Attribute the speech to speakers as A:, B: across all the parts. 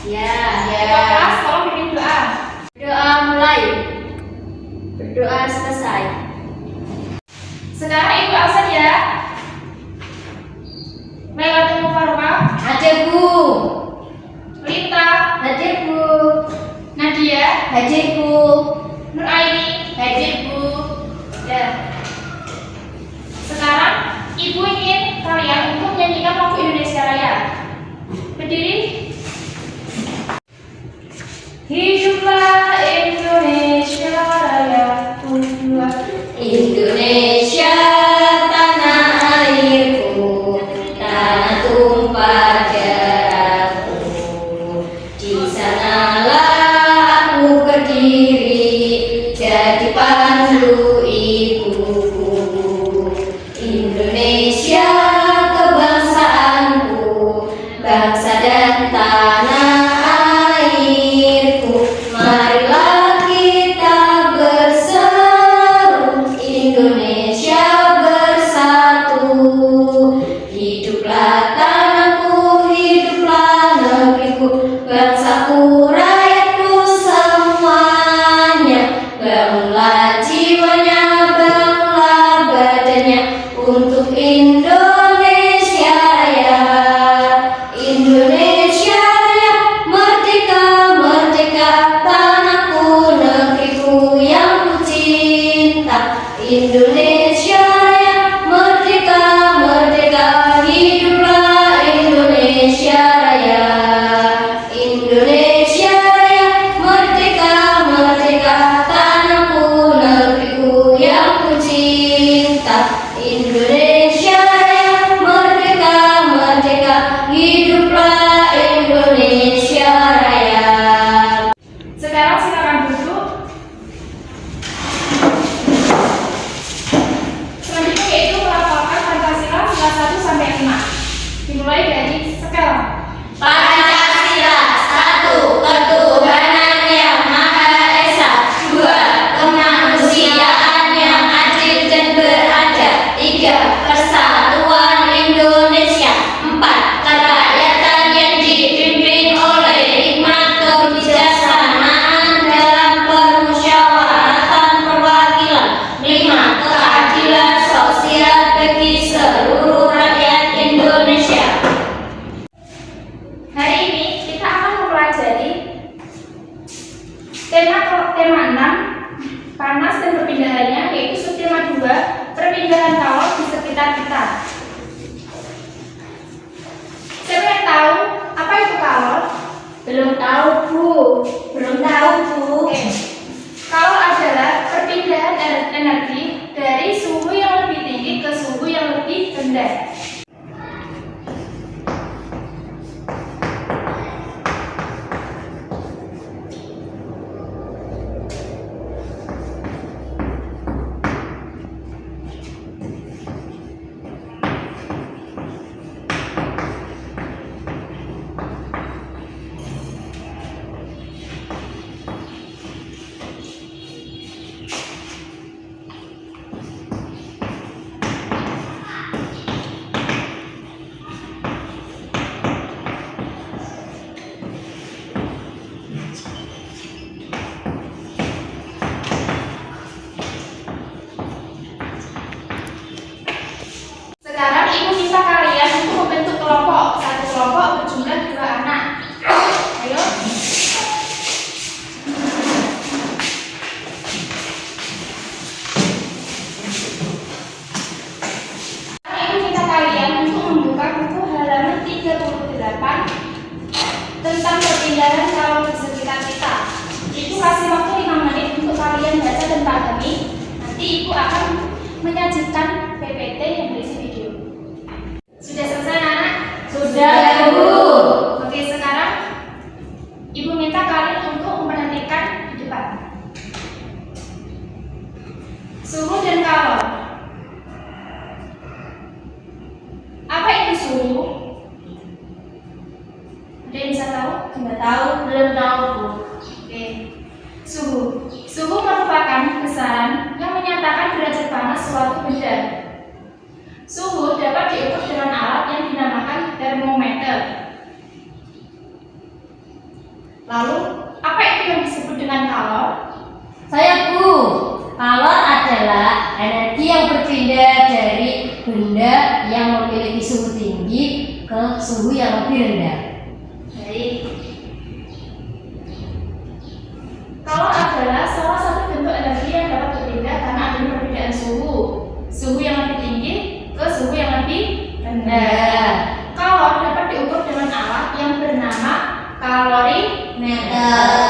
A: Ya.
B: Kelas, tolong pimpin doa.
A: Berdoa mulai. Berdoa selesai.
B: Sekarang Ibu absen ya. Melati Mufarma.
A: Hadir Bu.
B: Lita.
A: Hadir Bu.
B: Nadia.
A: Hadir Bu.
B: Nur Aini.
A: Hadir Bu.
B: Ya. Sekarang Ibu ingin kalian untuk menyanyikan lagu Indonesia Raya. Berdiri. Hiduplah Indonesia Raya.
A: Indonesia tanah airku, tanah tumpah darahku. Di sanalah aku berdiri, jadi pandu ibuku. Indonesia kebangsaanku, bangsa dan tanah airku. Marilah kita berseru, Indonesia bersatu. Hiduplah tanahku, hiduplah negeriku, bangsaku, rakyatku semuanya. Bangunlah jiwanya, bangunlah badannya untuk Indonesia Raya. Indonesia Raya, merdeka, merdeka, tanahku, negeriku yang ku cinta. Indonesia Raya, merdeka, merdeka, hiduplah Indonesia Raya. Indonesia Raya, merdeka, merdeka, tanahku, negeriku yang ku cinta. Indonesia Raya, merdeka, merdeka, hiduplah Indonesia Raya.
B: Sekarang silakan duduk. Selanjutnya yaitu melafalkan Pancasila sila 1 sampai 5. Dimulai dari sekarang.
A: Pancasila 1. Ketuhanan yang Maha Esa. 2. Kemanusiaan yang adil dan beradab. 3. Persatuan Indonesia. 4. Kerakyatan yang dipimpin oleh hikmat kebijaksanaan dalam permusyawaratan perwakilan. 5. Keadilan sosial bagi seluruh rakyat Indonesia.
B: Hari ini kita akan mempelajari tema 6, panas dan perpindahannya, yaitu subtema 2, perpindahan kalor di sekitar kita. Siapa yang tahu apa itu kalor?
A: Belum tahu Bu. Belum tahu Bu.
B: Oke. Kalor adalah perpindahan energi dari suhu yang lebih tinggi ke suhu yang lebih rendah. Sekarang Ibu minta kalian untuk membentuk kelompok. Satu kelompok berjumlah 2 anak. Ayo. Sekarang Ibu minta kalian untuk membuka buku halaman 38 tentang perpindahan kalor di sekitar kita. Ibu kasih waktu 5 menit untuk kalian baca dan pahami. Nanti Ibu akan menyajikan PPT yang berisi video. Sudah selesai anak?
A: Sudah Bu.
B: Oke, sekarang Ibu minta kalian untuk memperhatikan di depan. Suhu dan kalor. Apa itu suhu? Ada yang bisa tahu?
A: Nggak tahu, belum tahu Bu.
B: Oke. Suhu. Suhu merupakan besaran yang menyatakan derajat panas suatu benda. Suhu dapat diukur dengan alat yang dinamakan termometer. Lalu, apa itu yang disebut dengan kalor?
A: Saya Bu, kalor adalah energi yang berpindah dari benda yang memiliki suhu tinggi ke suhu yang lebih rendah.
B: Baik. Kalor adalah salah satu bentuk energi yang dapat berpindah karena adanya perbedaan suhu. Suhu yang lebih tinggi ke suhu yang lebih rendah. Kalor dapat diukur dengan alat yang bernama kalorimeter.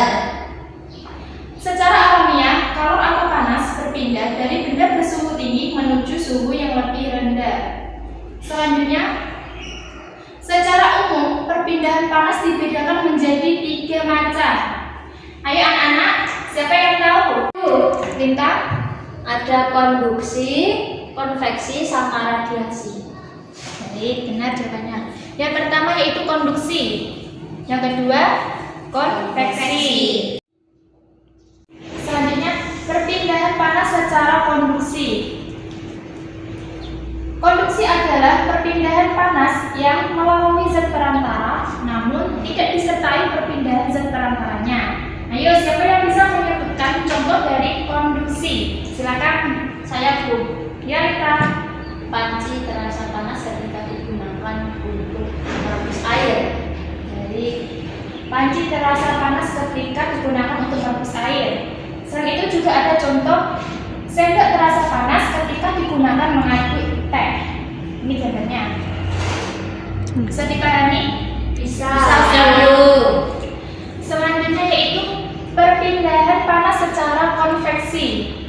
B: Secara alamiah, kalor atau panas berpindah dari benda bersuhu tinggi menuju suhu yang lebih rendah. Selanjutnya, secara umum perpindahan panas dibedakan menjadi 3 macam. Ayo anak-anak, siapa yang tahu? Linta?
A: Ada konduksi, konveksi, sama radiasi.
B: Baik, benar jawabannya. Yang pertama yaitu konduksi. Yang kedua, konveksi. Selanjutnya, perpindahan panas secara konduksi. Konduksi adalah perpindahan panas yang melalui zat perantara, namun tidak disertai perpindahan zat perantaranya. Ayo, siapa yang bisa menyebutkan contoh dari konduksi? Silakan.
A: Saya Bu,
B: Ya, Rita.
A: panci terasa panas ketika digunakan untuk merebus air.
B: Jadi, panci terasa panas ketika digunakan untuk merebus air. Selain itu juga ada contoh sendok terasa panas ketika digunakan mengaduk teh. Ini gambarnya. Bisa dipahami?
A: Bisa.
B: Bu. Selanjutnya yaitu perpindahan panas secara konveksi.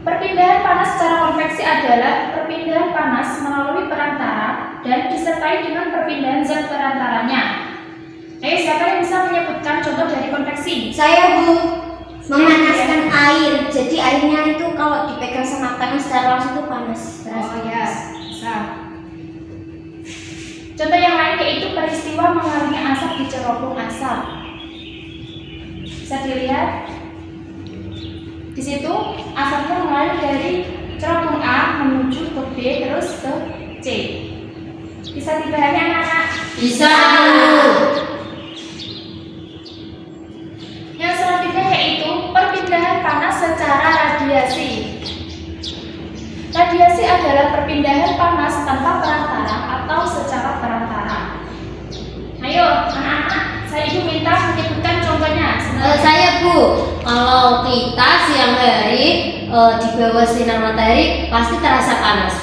B: Perpindahan panas secara konveksi adalah perpindahan panas melalui perantara dan disertai dengan perpindahan zat perantaranya. Ayo, siapa yang bisa menyebutkan contoh dari konveksi?
A: Saya Bu, memanaskan air. Jadi airnya itu kalau dipegang sama tangan secara langsung itu panas.
B: Oh ya, bisa. Contoh yang lain yaitu peristiwa mengalirnya asap di cerobong asap. Bisa dilihat di situ asapnya mengalir dari cerobong A menuju ke B terus ke C. Bisa dipahami anak-anak?
A: Bisa.
B: Yang selanjutnya yaitu perpindahan panas secara radiasi. Radiasi adalah perpindahan panas tanpa perantara atau secara perantara. Ayo anak-anak, saya ibu minta menyebutkan contohnya.
A: Saya Bu, kalau kita siang hari di bawah sinar matahari pasti terasa panas.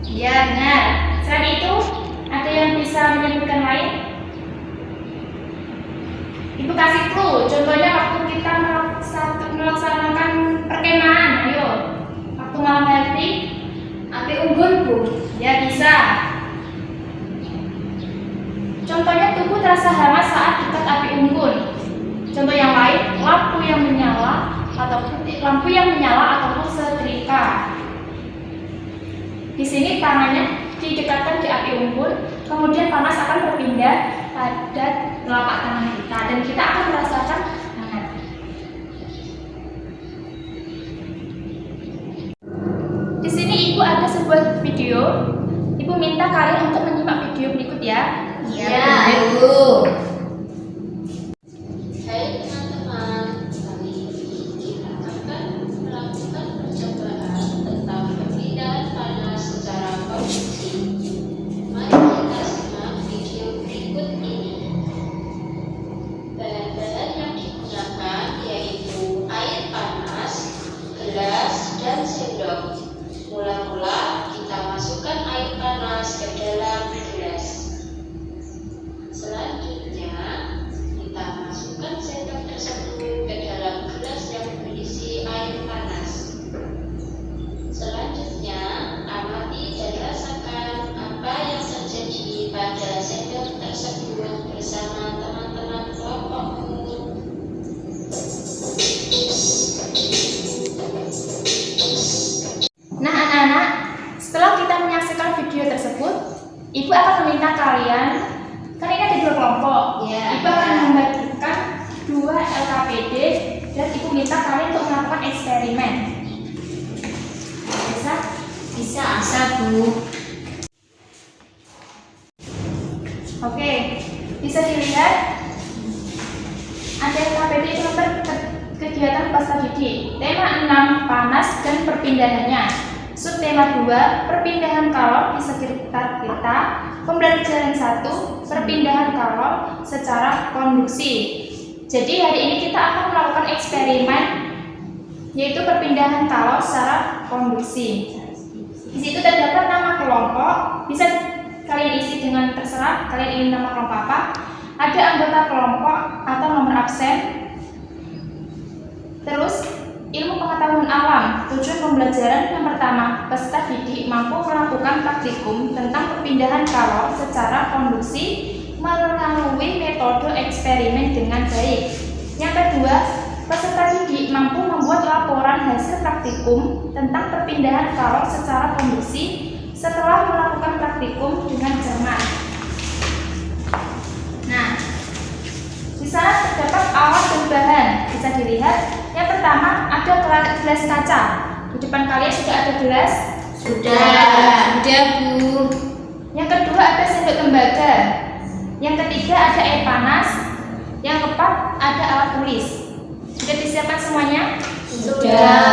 B: Iya benar. Selain itu, ada yang bisa menyebutkan lain? Ibu kasih clue. Contohnya waktu kita melaksanakan perkemahan. Ayo, waktu malam hari,
A: Api unggun Bu.
B: ya bisa. Contohnya tubuh terasa hangat saat dekat api unggun. Contoh yang lain, lampu yang menyala ataupun setrika. Di sini tangannya didekatkan di api unggun, kemudian panas akan berpindah pada telapak tangan kita dan kita akan merasakan hangat. Di sini ibu ada sebuah video. Ibu minta kalian untuk menyimak video berikut ya.
A: Iya Bu.
C: Hai teman-teman, kali ini kita akan melakukan percobaan tentang perpindahan panas secara konveksi. Mari kita simak video berikut ini. Bahan-bahan yang digunakan yaitu air panas, gelas, dan sendok. Mula-mula kita masukkan air panas ke dalam gelas. Selanjutnya, kita masukkan sendok tersebut ke dalam gelas yang berisi air panas. Selanjutnya, amati dan rasakan apa yang terjadi pada sendok tersebut bersama teman-teman kelompokmu.
B: Nah anak-anak, setelah kita menyaksikan video tersebut, ibu akan meminta kalian, kan ini ada 2 kelompok.
A: Ya.
B: Ibu akan membagikan 2 LKPD dan ibu minta kalian untuk melakukan eksperimen. Bisa?
A: Bisa Bu.
B: Oke, bisa dilihat KPD itu kegiatan peserta didik. Tema 6 panas dan perpindahannya. Subtema 2 perpindahan kalor di sekitar kita. Pembelajaran 1 perpindahan kalor secara konduksi. Jadi hari ini kita akan melakukan eksperimen yaitu perpindahan kalor secara konduksi. Di situ terdapat nama kelompok, bisa kalian isi dengan terserah kalian ingin nama kelompok apa. Ada anggota kelompok atau nomor absen. Terus ilmu pengetahuan alam. Tujuan pembelajaran yang pertama, peserta didik mampu melakukan praktikum tentang perpindahan kalor secara konduksi melalui metode eksperimen dengan baik. Yang kedua, peserta didik mampu membuat laporan hasil praktikum tentang perpindahan kalor secara konduksi setelah melakukan praktikum dengan cermat. Nah, di sana terdapat alat dan bahan, bisa dilihat. Yang pertama ada gelas kaca. Di depan kalian sudah ada gelas?
A: Sudah Bu.
B: Yang kedua ada sendok tembaga. Yang ketiga ada air panas. Yang keempat ada alat tulis. Sudah disiapkan semuanya?
A: Sudah.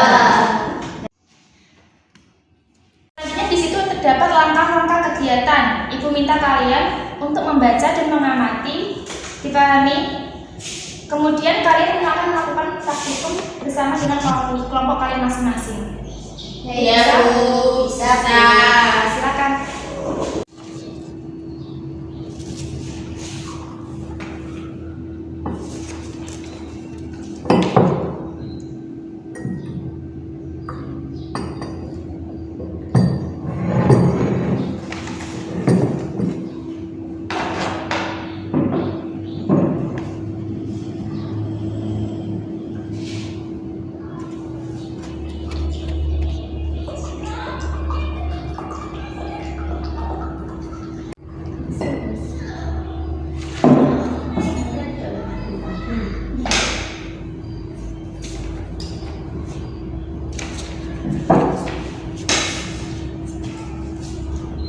B: Selanjutnya di situ terdapat langkah-langkah kegiatan. Ibu minta kalian untuk membaca dan mengamati, dipahami. Kemudian kalian akan melakukan praktikum bersama dengan kelompok kalian masing-masing.
A: Ya Bu, bisa.
B: Silakan.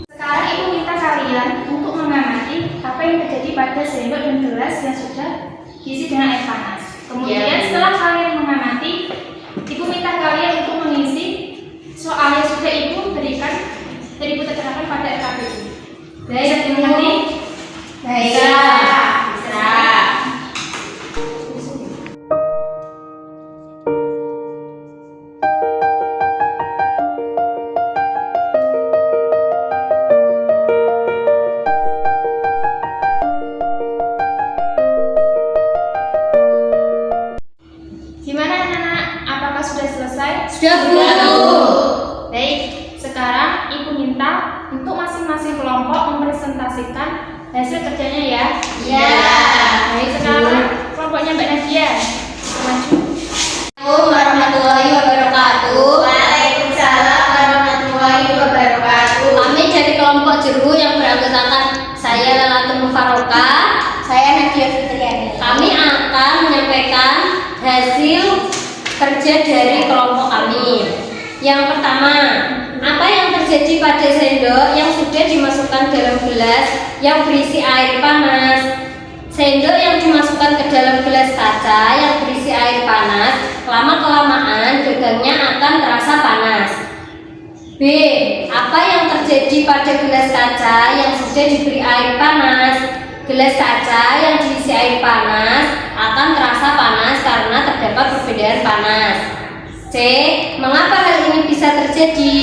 B: Sekarang ibu minta kalian untuk mengamati apa yang terjadi pada sendok dan gelas yang sudah diisi dengan air panas. Kemudian setelah kalian mengamati, ibu minta kalian untuk mengisi soal yang sudah ibu berikan dan ibu terangkan pada KPD. Baik, mengerti?
A: Bisa.
B: Gimana anak-anak? Apakah sudah selesai?
A: Sudah Bu.
B: Baik, sekarang ibu minta untuk masing-masing kelompok mempresentasikan hasil kerjanya ya.
A: Ya.
B: Baik, sekarang kelompoknya Mbak Nadia. Maju.
A: Assalamualaikum warahmatullahi wabarakatuh. Waalaikumsalam warahmatullahi wabarakatuh. Kami dari kelompok Jeru yang beranggotakan saya Lalatul Mufarokah. Saya Nadia Fitriani. Kami akan menyampaikan hasil kerja dari kelompok kami. Yang pertama, apa yang terjadi pada sendok yang sudah dimasukkan dalam gelas yang berisi air panas? Sendok yang dimasukkan ke dalam gelas kaca yang berisi air panas, lama-kelamaan gagangnya akan terasa panas. B. Apa yang terjadi pada gelas kaca yang sudah diberi air panas? Gelas kaca yang diisi air panas akan terasa panas karena terdapat perbedaan panas. C. Mengapa hal ini bisa terjadi?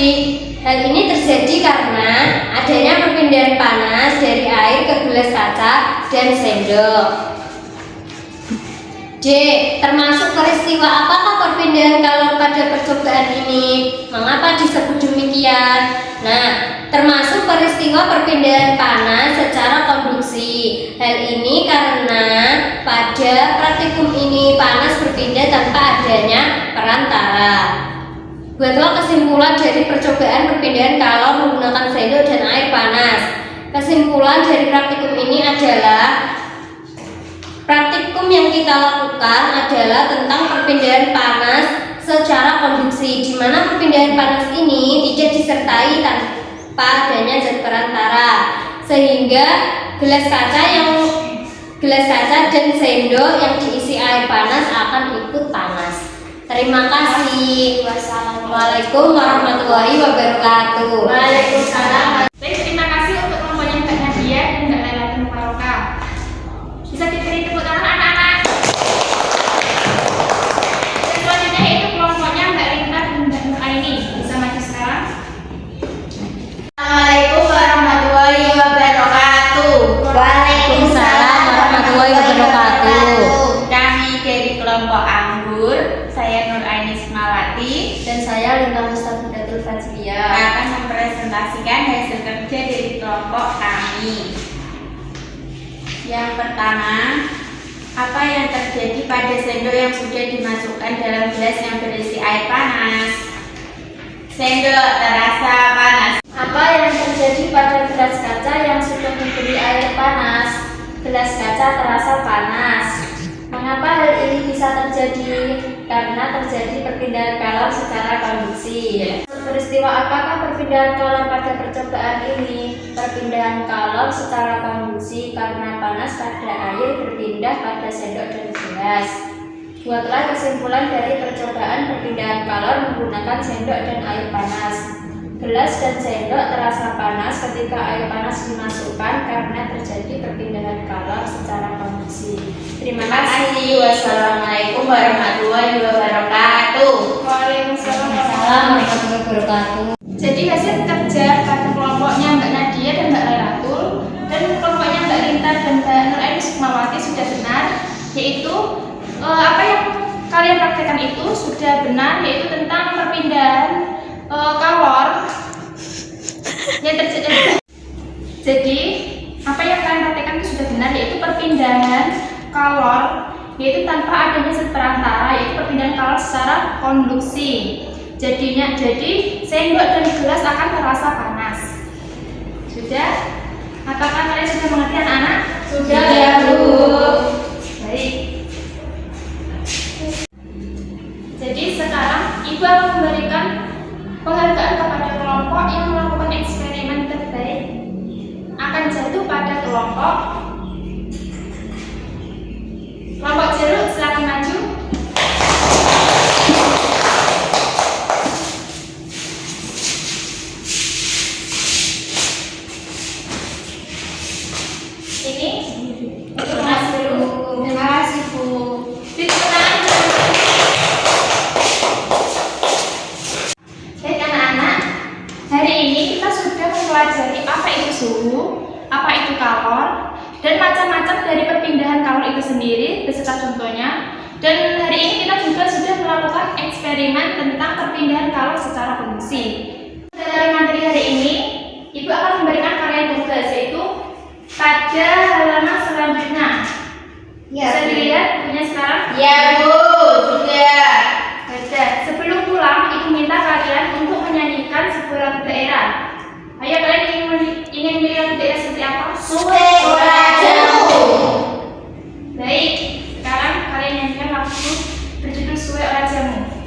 A: Hal ini terjadi karena adanya perpindahan panas dari air ke gelas kaca dan sendok. D. Termasuk peristiwa apakah perpindahan kalor pada percobaan ini? Mengapa disebut demikian? Nah, termasuk peristiwa perpindahan panas secara konduksi. Hal ini karena pada praktikum ini panas berpindah tanpa adanya perantara. Buatlah kesimpulan dari percobaan perpindahan kalor menggunakan sendok dan air panas. Kesimpulan dari praktikum ini adalah praktikum yang kita lakukan adalah tentang perpindahan panas secara konduksi, di mana perpindahan panas ini tidak disertai tanpa adanya zat perantara, sehingga gelas kaca dan sendok yang diisi mengisi air panas akan ikut panas. Terima kasih. Wassalamualaikum warahmatullahi wabarakatuh.
B: Waalaikumsalam. Baik, terima kasih untuk kelompoknya Mbak Nadia dan Mbak Lailatul Mubarakah. Bisa diberi tepuk tangan anak-anak. Dan selanjutnya yaitu kelompoknya Mbak Rinta dan Mbak Nur Aini. Bisa maju sekarang.
D: Assalamualaikum warahmatullahi wabarakatuh.
A: Waalaikumsalam warahmatullahi wabarakatuh.
D: Kami dari kelompok Anggur, saya Nur Aini Ismawati
A: Dan saya Linda Mustafidatul Fajriyah.
D: akan mempresentasikan hasil kerja dari kelompok kami. Yang pertama, apa yang terjadi pada sendok yang sudah dimasukkan dalam gelas yang berisi air panas? Sendok terasa panas.
A: Apa yang terjadi pada gelas kaca yang sudah diberi air panas? Gelas kaca terasa panas. Mengapa hal ini bisa terjadi? Karena terjadi perpindahan kalor secara konduksi. Peristiwa apakah perpindahan kalor pada percobaan ini? Perpindahan kalor secara konduksi karena panas pada air berpindah pada sendok dan gelas. Buatlah kesimpulan dari percobaan perpindahan kalor menggunakan sendok dan air panas. Gelas dan sendok terasa panas ketika air panas dimasukkan karena terjadi perpindahan kalor secara konduksi. Terima kasih.
D: Wassalamualaikum warahmatullahi wabarakatuh.
B: Waalaikumsalam.
A: Assalamualaikum warahmatullahi wabarakatuh.
B: Jadi hasil kerja pada kelompoknya Mbak Nadia dan Mbak Lailatul dan kelompoknya Mbak Rinta dan Mbak Nur Aini Sukmawati sudah benar, yaitu apa yang kalian praktekkan itu sudah benar, yaitu tentang perpindahan kalor yang terjadi. Jadi apa yang kalian praktekkan itu sudah benar, yaitu perpindahan kalor, yaitu tanpa adanya zat perantara, yaitu perpindahan kalor secara konduksi. Jadi sendok dan gelas akan terasa panas. Sudah? Apakah kalian sudah mengerti anak-anak?
A: Sudah ya, Bu.
B: Baik. Jadi sekarang Ibu akan memberikan penghargaan kepada kelompok yang melakukan eksperimen terbaik. Akan jatuh pada kelompok jeruk. Silakan maju. Ini untuk Mas Jeruk.
A: Terima kasih, Bu.
B: Ditenang. Baik anak-anak, hari ini kita sudah mempelajari apa itu suhu, apa itu kalor, dan macam-macam dari perpindahan kalor itu sendiri beserta contohnya. Dan hari ini kita juga sudah melakukan eksperimen tentang perpindahan kalor secara konduksi. Dari materi hari ini, Ibu akan memberikan karya tugas, yaitu pada halaman selanjutnya. Bisa dilihat bukunya sekarang?
D: Ya Bu, sudah.
B: Baca. Sebelum pulang, Ibu minta kalian untuk menyanyikan sebuah lagu daerah. Ayo kalian ingin menyanyi lagu daerah seperti apa?
D: Suwe Orajamu.
B: Baik, sekarang kalian nyanyikan lagu berjudul Suwe Orajamu.